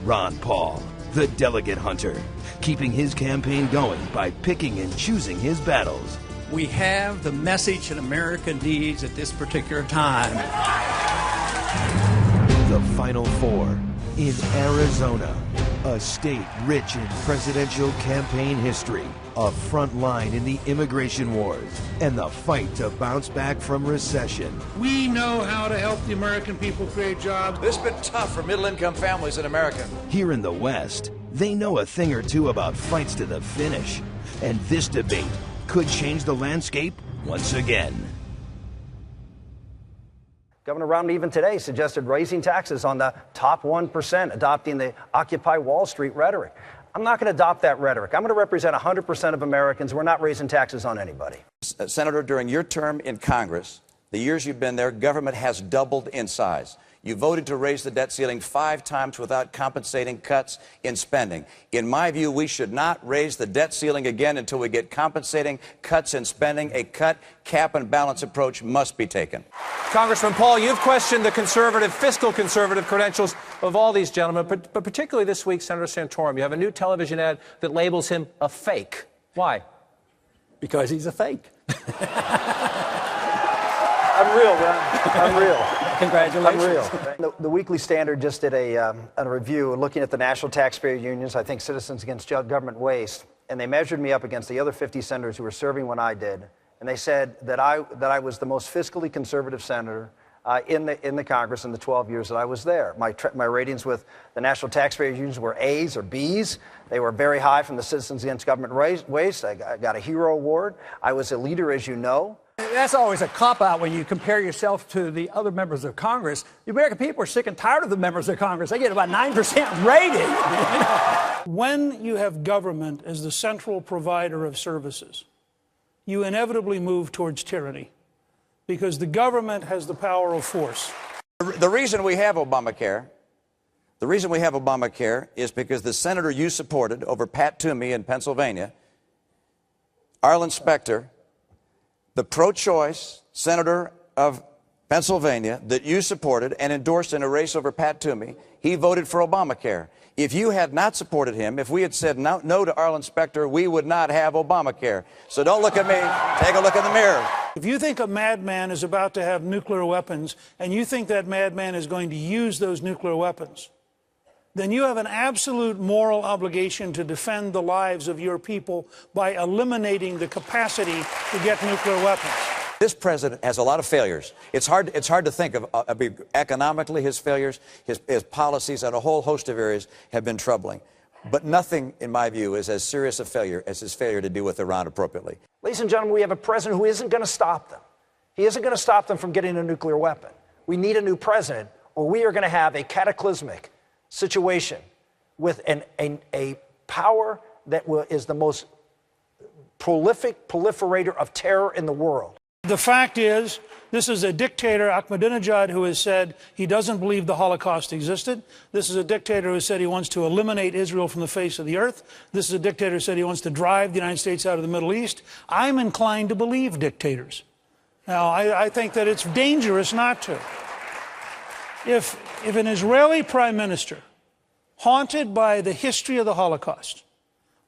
Ron Paul, the delegate hunter, keeping his campaign going by picking and choosing his battles. We have the message that America needs at this particular time. The Final Four in Arizona, a state rich in presidential campaign history, a front line in the immigration wars, and the fight to bounce back from recession. We know how to help the American people create jobs. This has been tough for middle-income families in America. Here in the West, they know a thing or two about fights to the finish, and this debate could change the landscape once again. Governor Romney even today suggested raising taxes on the top 1%, adopting the Occupy Wall Street rhetoric. I'm not going to adopt that rhetoric. I'm going to represent 100% of Americans. We're not raising taxes on anybody. Senator, during your term in Congress, the years you've been there, government has doubled in size. You voted to raise the debt ceiling 5 times without compensating cuts in spending. In my view, we should not raise the debt ceiling again until we get compensating cuts in spending. A cut, cap, and balance approach must be taken. Congressman Paul, you've questioned the fiscal conservative credentials of all these gentlemen, but particularly this week, Senator Santorum. You have a new television ad that labels him a fake. Why? Because he's a fake. Unreal, man. Unreal. Congratulations. Unreal. The Weekly Standard just did a review looking at the national taxpayer unions, I think Citizens Against Government Waste, and they measured me up against the other 50 senators who were serving when I did, and they said that I was the most fiscally conservative senator in the Congress in the 12 years that I was there. My ratings with the national taxpayer unions were A's or B's. They were very high from the Citizens Against Government Waste. I got a hero award. I was a leader, as you know. That's always a cop-out when you compare yourself to the other members of Congress. The American people are sick and tired of the members of Congress. They get about 9% rating. When you have government as the central provider of services, you inevitably move towards tyranny because the government has the power of force. The reason we have Obamacare is because the senator you supported over Pat Toomey in Pennsylvania, Arlen Specter, the pro-choice senator of Pennsylvania that you supported and endorsed in a race over Pat Toomey, he voted for Obamacare. If you had not supported him, if we had said no to Arlen Specter, we would not have Obamacare. So don't look at me. Take a look in the mirror. If you think a madman is about to have nuclear weapons and you think that madman is going to use those nuclear weapons, then you have an absolute moral obligation to defend the lives of your people by eliminating the capacity to get nuclear weapons. This president has a lot of failures. It's hard to think of economically his failures, his policies on a whole host of areas have been troubling. But nothing, in my view, is as serious a failure as his failure to deal with Iran appropriately. Ladies and gentlemen, we have a president who isn't going to stop them. He isn't going to stop them from getting a nuclear weapon. We need a new president, or we are going to have a cataclysmic situation with a power that is the most prolific proliferator of terror in the world. The fact is, this is a dictator, Ahmadinejad, who has said he doesn't believe the Holocaust existed. This is a dictator who said he wants to eliminate Israel from the face of the earth. This is a dictator who said he wants to drive the United States out of the Middle East. I'm inclined to believe dictators. Now, I think that it's dangerous not to. If an Israeli prime minister, haunted by the history of the Holocaust,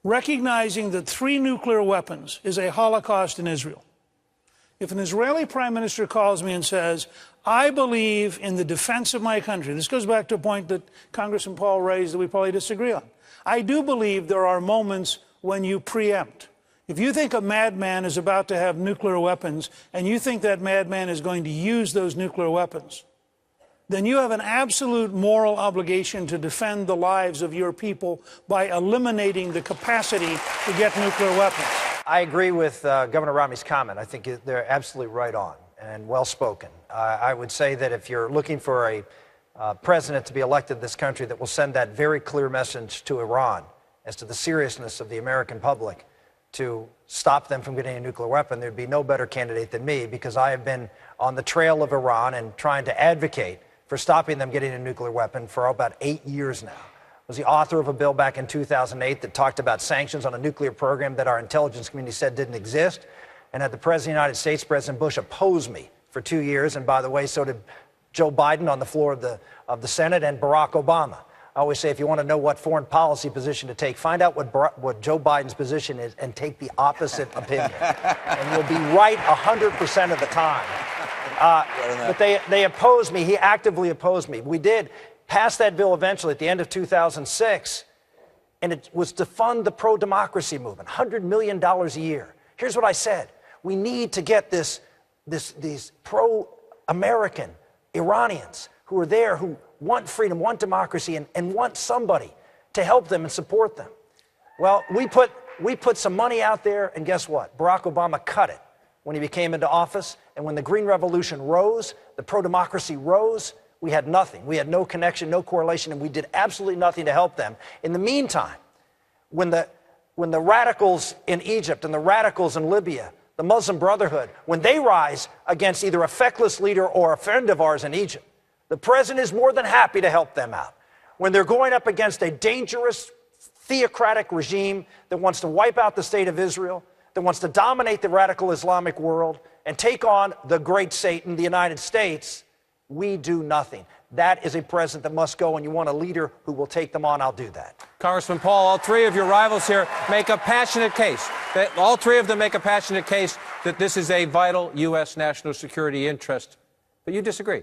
recognizing that 3 nuclear weapons is a Holocaust in Israel, if an Israeli prime minister calls me and says, I believe in the defense of my country, this goes back to a point that Congressman Paul raised that we probably disagree on. I do believe there are moments when you preempt. If you think a madman is about to have nuclear weapons and you think that madman is going to use those nuclear weapons, then you have an absolute moral obligation to defend the lives of your people by eliminating the capacity to get nuclear weapons. I agree with Governor Romney's comment. I think they're absolutely right on and well spoken. I would say that if you're looking for a president to be elected in this country that will send that very clear message to Iran as to the seriousness of the American public to stop them from getting a nuclear weapon, there'd be no better candidate than me, because I have been on the trail of Iran and trying to advocate for stopping them getting a nuclear weapon for about 8 years now. I was the author of a bill back in 2008 that talked about sanctions on a nuclear program that our intelligence community said didn't exist, and had the President of the United States, President Bush, oppose me for 2 years, and by the way, so did Joe Biden on the floor of the Senate, and Barack Obama. I always say, if you want to know what foreign policy position to take, find out what Joe Biden's position is and take the opposite opinion. And you'll be right 100% of the time. But they opposed me. He actively opposed me. We did pass that bill eventually at the end of 2006, and it was to fund the pro-democracy movement, $100 million a year. Here's what I said. We need to get these pro-American Iranians who are there, who want freedom, want democracy, and want somebody to help them and support them. Well, we put some money out there, and guess what? Barack Obama cut it when he came into office. And when the Green Revolution rose, the pro-democracy rose, we had nothing. We had no connection, no correlation, and we did absolutely nothing to help them. In the meantime, when the radicals in Egypt and the radicals in Libya, the Muslim Brotherhood, when they rise against either a feckless leader or a friend of ours in Egypt, the president is more than happy to help them out. When they're going up against a dangerous theocratic regime that wants to wipe out the state of Israel, that wants to dominate the radical Islamic world and take on the great Satan, the United States, we do nothing. That is a president that must go, and you want a leader who will take them on, I'll do that. Congressman Paul, all three of your rivals here make a passionate case. All three of them make a passionate case that this is a vital U.S. national security interest. But you disagree.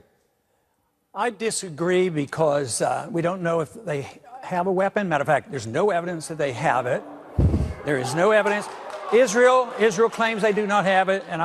I disagree because we don't know if they have a weapon. Matter of fact, there's no evidence that they have it. There is no evidence. Israel claims they do not have it, and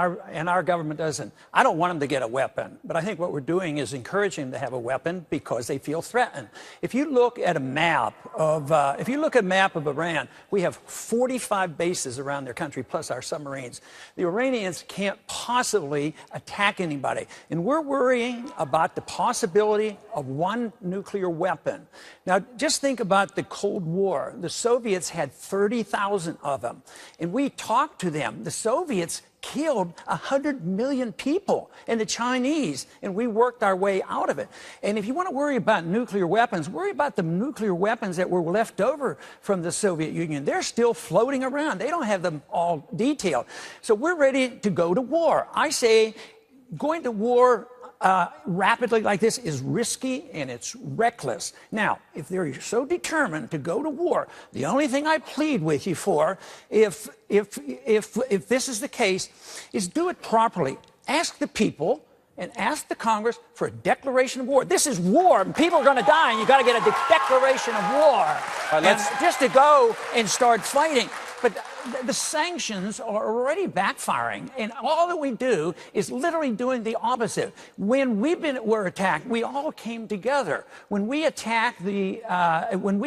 our government doesn't. I don't want them to get a weapon, but I think what we're doing is encouraging them to have a weapon because they feel threatened. If you look at a map of Iran, we have 45 bases around their country plus our submarines. The Iranians can't possibly attack anybody, and we're worrying about the possibility of one nuclear weapon. Now, just think about the Cold War. The Soviets had 30,000 of them, and we talked to them. The Soviets killed 100 million people, and the Chinese, and we worked our way out of it. And if you want to worry about nuclear weapons, worry about the nuclear weapons that were left over from the Soviet Union. They're still floating around. They don't have them all detailed. So we're ready to go to war. I say going to war rapidly like this is risky and it's reckless. Now, if they're so determined to go to war, the only thing I plead with you for, if this is the case, is do it properly. Ask the people and ask the Congress for a declaration of war. This is war, and people are going to die, and you got to get a declaration of war. And just to go and start fighting. But the sanctions are already backfiring, and all that we do is literally doing the opposite. When were attacked, we all came together. When we attack when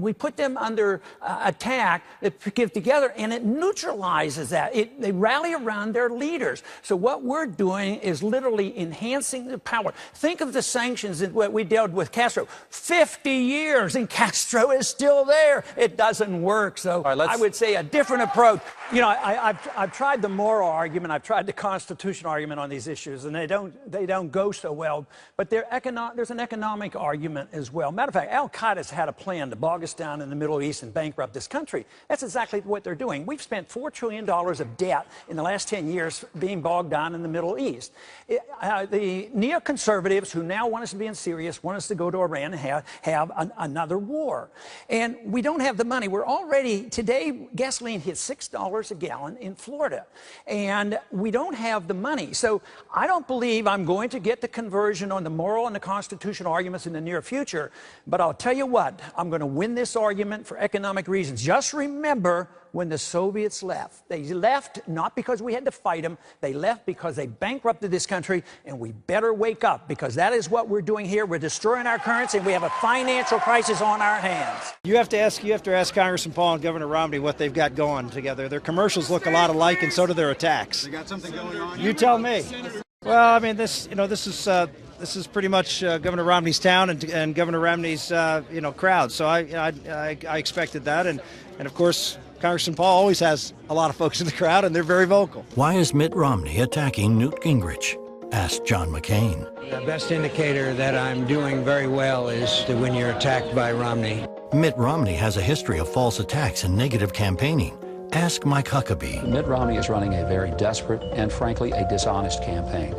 we put them under attack, they get together, and it neutralizes that. They rally around their leaders. So what we're doing is literally enhancing the power. Think of the sanctions that we dealt with Castro. 50 years, and Castro is still there. It doesn't work. So I would say a different approach. You know, I've tried the moral argument, I've tried the constitutional argument on these issues, and they don't go so well. But there's an economic argument as well. Matter of fact, Al-Qaeda's had a plan to bog us down in the Middle East and bankrupt this country. That's exactly what they're doing. We've spent $4 trillion of debt in the last 10 years being bogged down in the Middle East. The neoconservatives who now want us to be in Syria want us to go to Iran and have another war. And we don't have the money. We're already, today, gasoline hit $6 a gallon in Florida, and we don't have the money. So I don't believe I'm going to get the conversion on the moral and the constitutional arguments in the near future, but I'll tell you what, I'm going to win this argument for economic reasons. Just remember when the Soviets left. They left not because we had to fight them. They left because they bankrupted this country, and we better wake up, because that is what we're doing here. We're destroying our currency, and we have a financial crisis on our hands. You have to ask Congressman Paul and Governor Romney what they've got going together. Their commercials look a lot alike, and so do their attacks. They got something going on? You tell me. Well, I mean, this is pretty much Governor Romney's town and Governor Romney's crowd. So I expected that, and of course, Congressman Paul always has a lot of folks in the crowd, and they're very vocal. Why is Mitt Romney attacking Newt Gingrich? Asked John McCain. The best indicator that I'm doing very well is when you're attacked by Romney. Mitt Romney has a history of false attacks and negative campaigning. Ask Mike Huckabee. Mitt Romney is running a very desperate and, frankly, a dishonest campaign.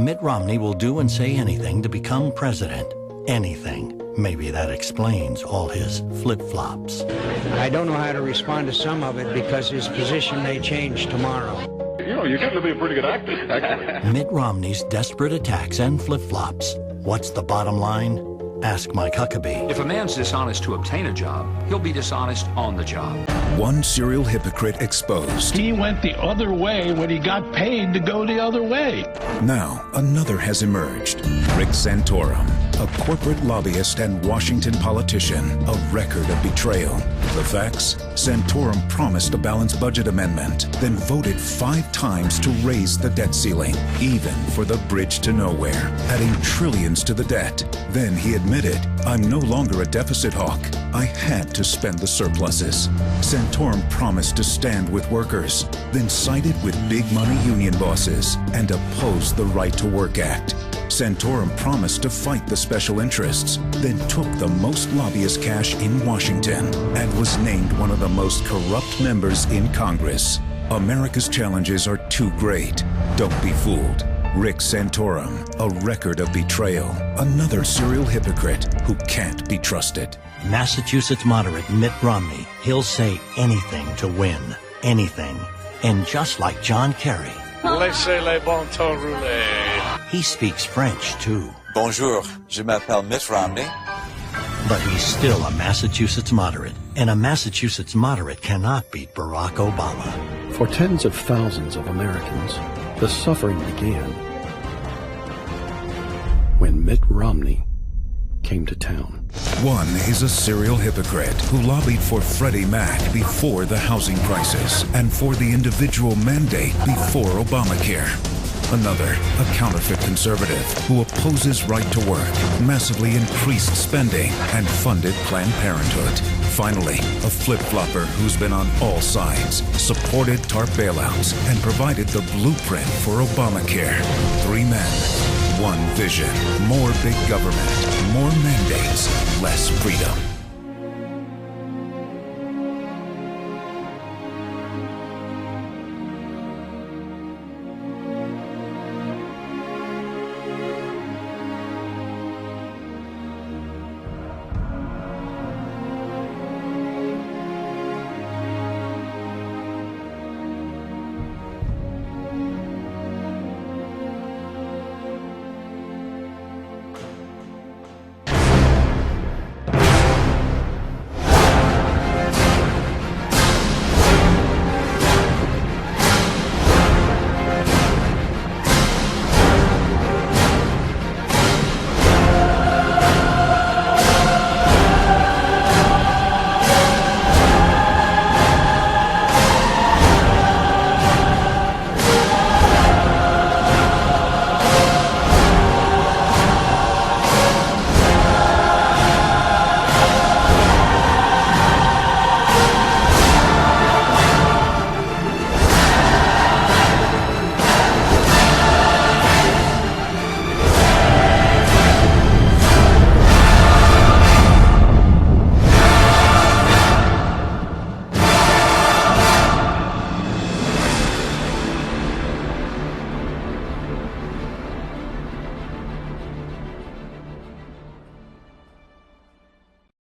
Mitt Romney will do and say anything to become president. anything. Maybe that explains all his flip-flops. I don't know how to respond to some of it because his position may change tomorrow. You know, you're getting to be a pretty good actor, actually. Mitt Romney's desperate attacks and flip-flops. What's the bottom line? Ask Mike Huckabee. If a man's dishonest to obtain a job, he'll be dishonest on the job. One serial hypocrite exposed. He went the other way when he got paid to go the other way. Now, another has emerged. Rick Santorum, a corporate lobbyist and Washington politician, a record of betrayal. The facts? Santorum promised a balanced budget amendment, then voted 5 times to raise the debt ceiling, even for the bridge to nowhere, adding trillions to the debt. Then he admitted, I'm no longer a deficit hawk. I had to spend the surpluses. Santorum promised to stand with workers, then sided with big money union bosses and opposed the Right to Work Act. Santorum promised to fight the special interests, then took the most lobbyist cash in Washington and was named one of the most corrupt members in Congress. America's challenges are too great. Don't be fooled. Rick Santorum, a record of betrayal, another serial hypocrite who can't be trusted. Massachusetts moderate Mitt Romney. He'll say anything to win. Anything. And just like John Kerry, Laissez les bon temps rouler. he speaks French too. Bonjour, je m'appelle Mitt Romney. But he's still a Massachusetts moderate. And a Massachusetts moderate cannot beat Barack Obama. For tens of thousands of Americans, the suffering began when Mitt Romney came to town. One is a serial hypocrite who lobbied for Freddie Mac before the housing crisis and for the individual mandate before Obamacare. Another, a counterfeit conservative who opposes right to work, massively increased spending, and funded Planned Parenthood. Finally, a flip-flopper who's been on all sides, supported TARP bailouts, and provided the blueprint for Obamacare. 3 men, 1 vision. More big government, more mandates, less freedom.